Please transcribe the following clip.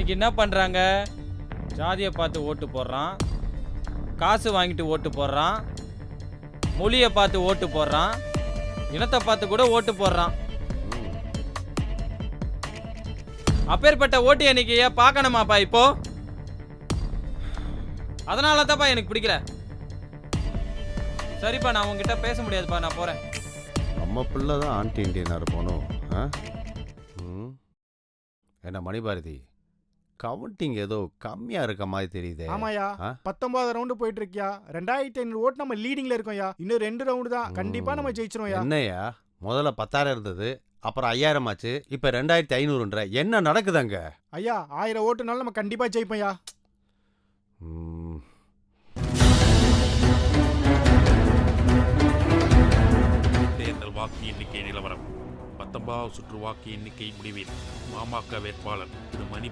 இன்னைக்கு என்ன பண்றாங்க? ஜாதியை பார்த்து ஓட்டு போடுறான், காசு வாங்கிட்டு ஓட்டு போடுறான், மொழியை பார்த்து ஓட்டு போடுறான், இனத்தை பார்த்து கூட ஓட்டு போடுறான். அப்பேற்பட்ட ஓட்டு எண்ணிக்கைய பார்க்கணுமாப்பா இப்போ? அதனால தான்ப்பா எனக்கு பிடிக்கல. சரிப்பா, நான் உங்ககிட்ட பேச முடியாதுப்பா, நான் போறேன். நம்ம பிள்ளை தான் ஆன்டி இண்டியனார் போகணும். என்ன மணிபாரதி, கவுண்டிங் ஏதோ கம்மியா இருக்க மாதிரி தெரியுது. ஆமாயா, 19 ரவுண்டு போயிட்டு இருக்கியா. 2500 ஓட்டு நம்ம லீடிங்ல இருக்கோம்யா. இன்னும் 2 ரவுண்டு தான், கண்டிப்பா நம்ம ஜெயிச்சிருவோம்யா. என்னையா, முதல்ல 10,000 இருந்தது, அப்புறம் 5,000 ஆச்சு, இப்ப 2,500ன்ற. என்ன நடக்குதுங்க? ஐயா, 1000 ஓட்டுனாலும் நம்ம கண்டிப்பா ஜெயிப்போம்யா. தேர்தல் வாக்கு எண்ணிக்கை நிலவரம். 19வது சுற்று வாக்கு எண்ணிக்கை முடிவில் மாமக வேட்பாளர் திரு மணி